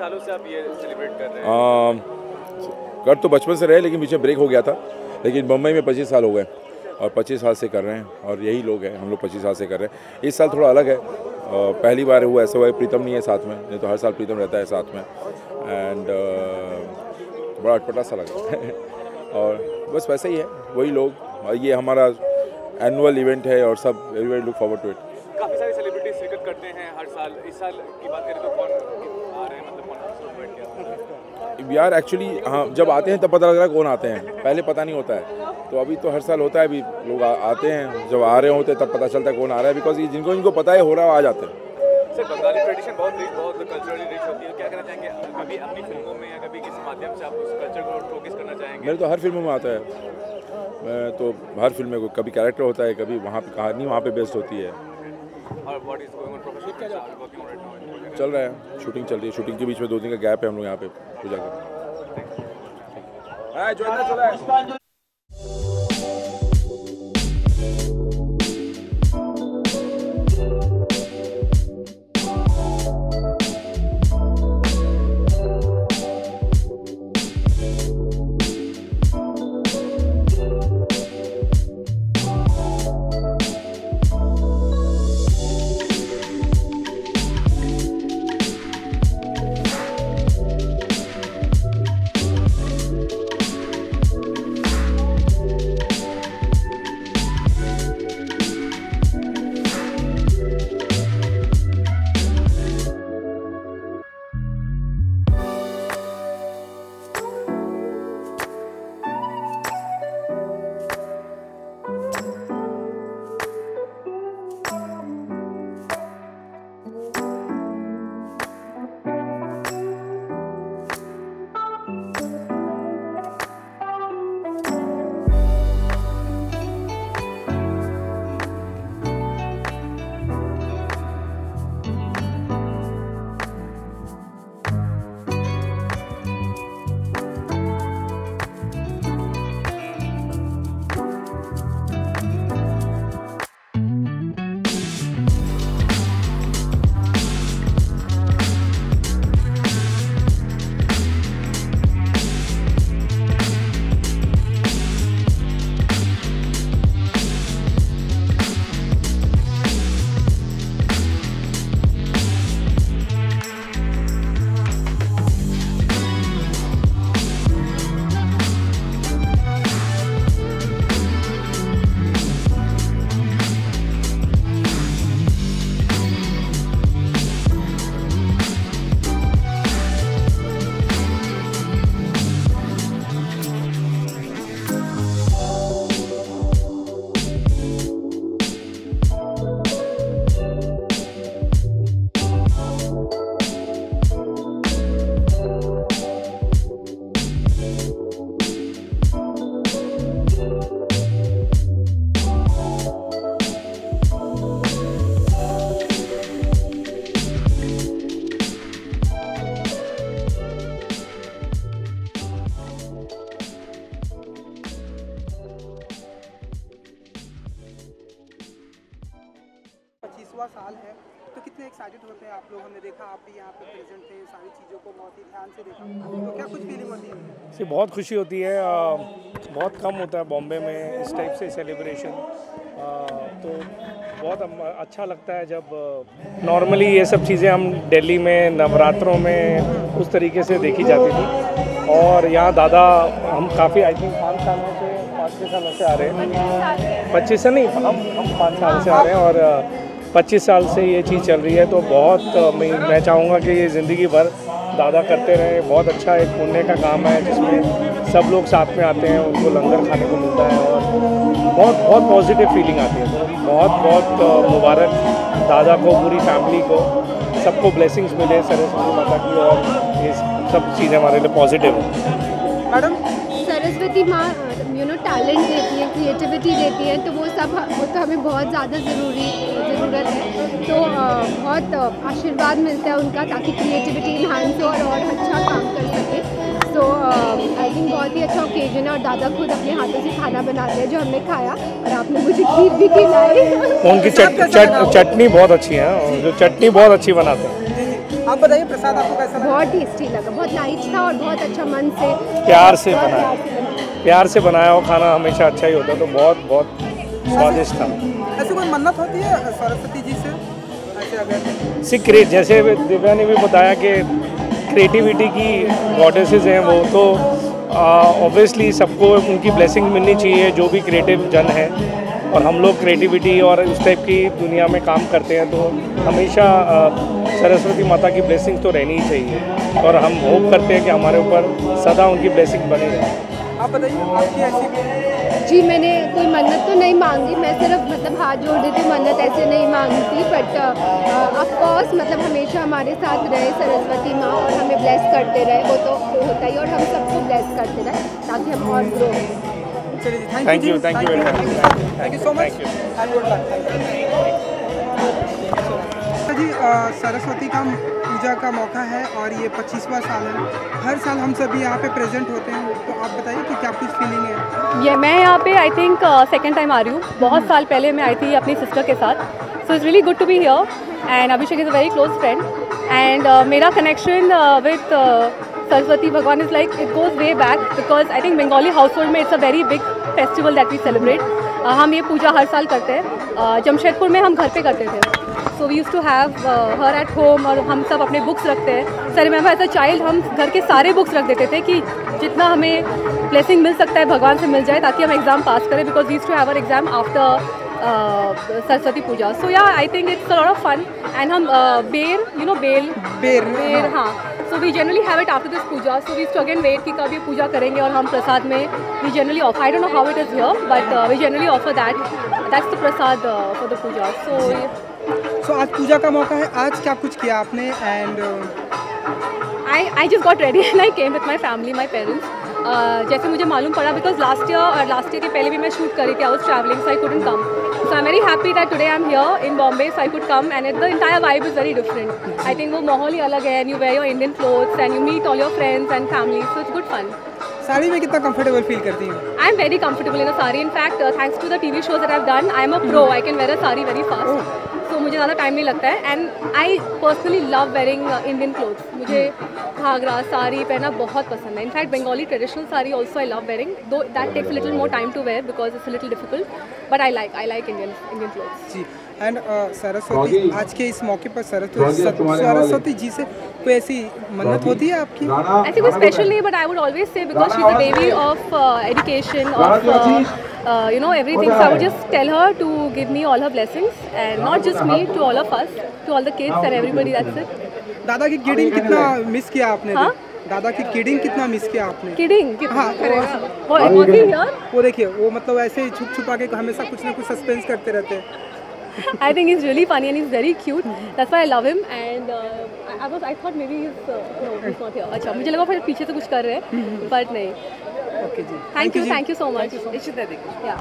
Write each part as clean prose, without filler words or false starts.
सालों से आप ये सेलिब्रेट कर रहे हैं? कर तो बचपन से रहे, लेकिन पीछे ब्रेक हो गया था। लेकिन मुंबई में 25 साल हो गए और 25 साल से कर रहे हैं, और यही लोग हैं, हम लोग 25 साल से कर रहे हैं। इस साल थोड़ा अलग है, पहली बार हुआ ऐसा हुआ है, प्रीतम नहीं है साथ में, नहीं तो हर साल प्रीतम रहता है साथ में। एंड बड़ा अटपटा सा लगा है और बस वैसे ही है, वही लोग, ये हमारा एनुअल इवेंट है और सब everybody look forward to it. काफ़ी सारे सेलिब्रिटीज शिरकत करते हैं हर साल। इस साल की बात करें तो कौन आ रहे हैं, मतलब कौन यार एक्चुअली हाँ, जब आते हैं तब पता लग रहा है कौन आते हैं, पहले पता नहीं होता है। तो अभी तो हर साल होता है, अभी लोग आते हैं, जब आ रहे होते हैं तब पता चलता है कौन आ रहा है, बिकॉज जिनको इनको पता है हो रहा है आ जाते हैं। सर, बंगाली ट्रेडिशन बहुत रिच, बहुत कल्चरली रिच होती है। क्या कहना चाहेंगे, कभी अपनी फिल्मों में या कभी किसी माध्यम से आप उस कल्चर को फोकस करना चाहेंगे? मेरे तो हर फिल्मों में आता है, मैं तो हर फिल्म में कभी कैरेक्टर होता है, कभी वहाँ पे कहानी वहाँ पे बेस्ड होती है। चल रहा है, शूटिंग चल रही है, शूटिंग के बीच में 2 दिन का गैप है, हम लोग यहाँ पे पूजा कर रहे हैं। साल है, तो कितने एक्साइटेड होते हैं आप लोग? हमने देखा आप भी यहाँ पे प्रेजेंट थे, सारी चीज़ों को बहुत ही ध्यान से देखा, तो क्या कुछ फीलिंग होती है? से बहुत खुशी होती है, बहुत कम होता है बॉम्बे में इस टाइप से सेलिब्रेशन, तो बहुत अच्छा लगता है जब नॉर्मली ये सब चीज़ें हम दिल्ली में नवरात्रों में उस तरीके से देखी जाती थी, और यहाँ दादा हम काफ़ी आई थिंक 5-6 सालों से आ रहे हैं, 25 से नहीं, हम 5 साल से आ रहे हैं, और 25 साल से ये चीज़ चल रही है। तो बहुत मैं चाहूँगा कि ये ज़िंदगी भर दादा करते रहे। बहुत अच्छा एक पुण्य का काम है जिसमें सब लोग साथ में आते हैं, उनको लंगर खाने को मिलता है, और बहुत पॉजिटिव फीलिंग आती है। तो बहुत मुबारक दादा को, पूरी फैमिली को, सबको ब्लेसिंग्स मिले सरस्वती माता की, और ये सब चीज़ें हमारे लिए पॉजिटिव हैं। मैडम, सरस्वती माँ टैलेंट देती है, क्रिएटिविटी देती है, तो वो तो हमें बहुत ज़्यादा ज़रूरत है। तो बहुत आशीर्वाद मिलता है उनका, ताकि क्रिएटिविटी इन्हांस हो और अच्छा काम कर सके। तो आई थिंक बहुत ही अच्छा ओकेजन है, और दादा खुद अपने हाथों से खाना बनाते हैं जो हमने खाया, और आपने मुझे खीर भी खिलाई। उनकी चटनी बहुत अच्छी है, जो चटनी बहुत अच्छी बनाते हैं। आप बताइए प्रसाद आपको कैसा लगा? बहुत टेस्टी लगा, बहुत लाइट था और बहुत अच्छा मन से प्यार से बनाया, प्यार से बनाया हुआ खाना हमेशा अच्छा ही होता है, तो बहुत बहुत स्वादिष्ट था। ऐसी कोई मन्नत होती है सरस्वती जी से ऐसे अगर? सीक्रेट, जैसे दिव्या ने भी बताया कि क्रिएटिविटी की गॉडेसेस हैं वो, तो ऑब्वियसली सबको उनकी ब्लेसिंग मिलनी चाहिए जो भी क्रिएटिव जन है, और हम लोग क्रिएटिविटी और उस टाइप की दुनिया में काम करते हैं, तो हमेशा सरस्वती माता की ब्लेसिंग तो रहनी ही चाहिए, और हम होप करते हैं कि हमारे ऊपर सदा उनकी ब्लेसिंग बनी रहे। आप बताइए आपकी ऐसी? जी मैंने कोई मन्नत तो नहीं मांगी, मैं सिर्फ मतलब हाथ जोड़ देती, मन्नत ऐसे नहीं मांगी थी, बट ऑफ कोर्स मतलब हमेशा हमारे साथ रहे सरस्वती माँ और हमें ब्लेस करते रहे, वो तो होता ही, और हम सबको ब्लेस करते रहे ताकि हम और ग्रो करें। चलिए जी, thank you very much, thank you so much and good luck. जी सरस्वती का पूजा का मौका है और ये 25वां साल है, हर साल हम सभी यहाँ पे प्रेजेंट होते हैं, तो आप बताइए कि क्या कुछ फीलिंग है? ये मैं यहाँ पे आई थिंक सेकेंड टाइम आ रही हूँ। बहुत साल पहले मैं आई थी अपनी सिस्टर के साथ, so it's really good to be here, and Abhishek is a very close friend, and मेरा कनेक्शन विथ सरस्वती भगवान is like it goes way back, because I think Bengali household में it's a very big festival that we celebrate. हम ये पूजा हर साल करते हैं, जमशेदपुर में हम घर पे करते थे, so we use to have her at home, और हम सब अपने बुक्स रखते हैं। Sir remember as a child हम घर के सारे बुक्स रख देते थे कि जितना हमें ब्लेसिंग मिल सकता है भगवान से मिल जाए, ताकि हम एग्ज़ाम पास करें, because we used to have our exam after Saraswati puja. So yeah I think it's a lot of fun, and हम बेर हाँ, so we generally have it after this puja, so we again wait कि कब ये पूजा करेंगे, और हम प्रसाद में we generally offer, I don't know how it is here, but we generally offer that's the prasad for the puja. So आज पूजा का मौका है, आज क्या कुछ किया आपने? And I just got ready and I came with my family, my parents. जैसे मुझे मालूम पड़ा, बिकॉज लास्ट ईयर के पहले भी मैं शूट करी थी, I was travelling, so I couldn't come, so I am very happy that today I am here in Bombay, so I could come, and the entire vibe is very different. I think वो माहौल ही अलग है, and you wear your Indian clothes and you meet all your friends and family, so it's good fun. Sari में कितना comfortable feel करती हैं? I am very comfortable in a sari, in fact thanks to the TV shows that I've done, I am a pro, I can wear a sari very fast, तो मुझे ज़्यादा time नहीं लगता है, and I personally love wearing Indian clothes, मुझे घाघरा साड़ी पहनना बहुत पसंद है। In fact Bengali traditional sari also I love wearing, though that takes little more time to wear because it's little difficult, but I like Indian clothes. जी and Saraswati, आज के इस मौके पर सरस्वती जी से कोई ऐसी मन्नत होती है आपकी? ऐसी कोई स्पेशल नहीं, but I would always say because she is the baby of education, of you know everything, so I would just tell her to give me all her blessings, and not just me, to all of us, to all the kids and everybody, that's it. दादा की kidding कितना miss किया आपने? हाँ? दादा की kidding कितना miss किया आपने? किडिंग हाँ, वो देखिए, वो मतलब ऐसे ही छुप छुपा के हमेशा कुछ ना कुछ सस्पेंस करते रहते हैं। I think he's really funny and he's very cute. That's why I love him. And I thought maybe he's no, he's not here. अच्छा, मुझे लगा फिर पीछे से कुछ कर रहे हैं, but नहीं. ओके जी, Thank you so much. Yeah.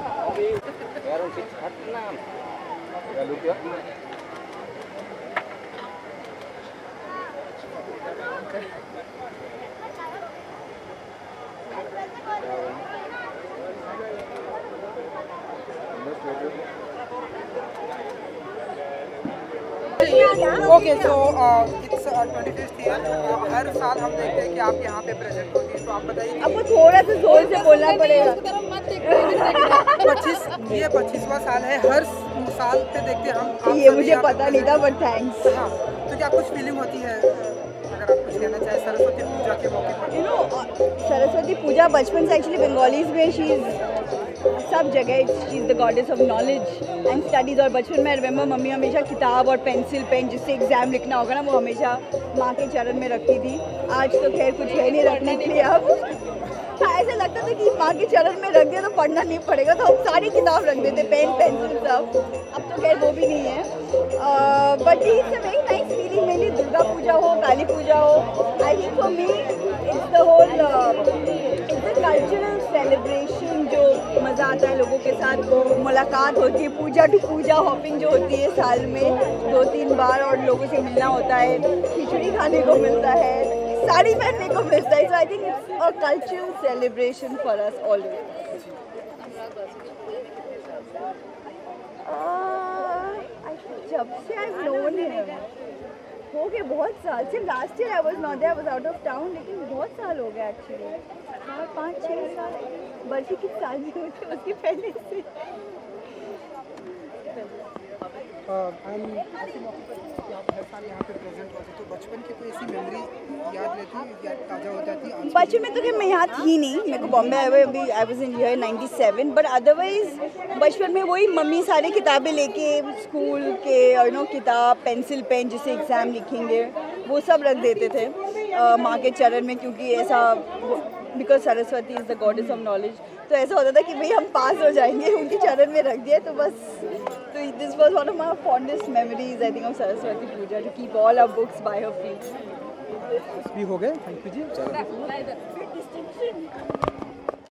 Okay so it's 25th year, हर साल हम देखते हैं कि आप यहाँ पे प्रेजेंट होती हैं, तो आप बताइए आपको थोड़ा सा जोर से बोलना पड़ेगा। 25वां साल है, हर साल पे देखते हैं हम। ये मुझे पता नहीं था, बट थैंक्स। हाँ, तो क्या कुछ फीलिंग होती है अगर आप कुछ कहना चाहें सरस्वती पूजा के मौके पर? यू नो सरस्वती पूजा बचपन से एक्चुअली बंगालीज में शी इज़ सब जगह, she is the goddess of knowledge and studies. और बचपन में रिमेंबर मम्मी हमेशा किताब और पेंसिल पेन जिससे एग्ज़ाम लिखना होगा ना, वो हमेशा माँ के चरण में रखती थी। आज तो खैर कुछ है नहीं रखने के लिए, अब ऐसा लगता था कि माँ के चरण में रख दिया तो पढ़ना नहीं पड़ेगा, तो हम सारी किताब रख देते, पेन पेंसिल सब। अब तो खैर वो भी नहीं है, but it's a very nice feeling. मेरी दुर्गा पूजा हो, काली पूजा हो, I think for me it's the whole it's a cultural celebration, जो मज़ा आता है लोगों के साथ, वो मुलाकात होती है, पूजा टू पूजा हॉपिंग जो होती है साल में 2-3 बार, और लोगों से मिलना होता है, खिचड़ी खाने को मिलता है, साड़ी पहनने को मिलता है। So I think it's a cultural celebration for us always. जब से आई नोन हिम हो गए है बहुत साल से। Last year I was not there, I was out of town, लेकिन बहुत साल हो गए एक्चुअली, 4-5-6 साल। बल्कि किस साल में हुए थे उसके पहले से। हर साल यहाँ पे प्रेजेंट होते, तो बचपन की कोई ऐसी मेमोरी याद रहती है या ताज़ा हो जाती है? बचपन में तो कि मैं यहाँ थी नहीं, मेरे को बॉम्बे आए हुए अभी, I was in year 97, but otherwise बचपन में वही मम्मी सारी किताबें लेके स्कूल के यू नो किताब, पेंसिल पेन जिसे एग्ज़ाम लिखेंगे वो सब रख देते थे माँ के चरण में, क्योंकि ऐसा because Saraswati is the goddess of knowledge, तो ऐसा होता था कि भाई हम पास हो जाएंगे, उनके चरण में रख दिया तो बस। तो this was one of my fondest memories I think of Saraswati Puja, to keep all our books by her feet. भी हो गए, थैंक यू जी।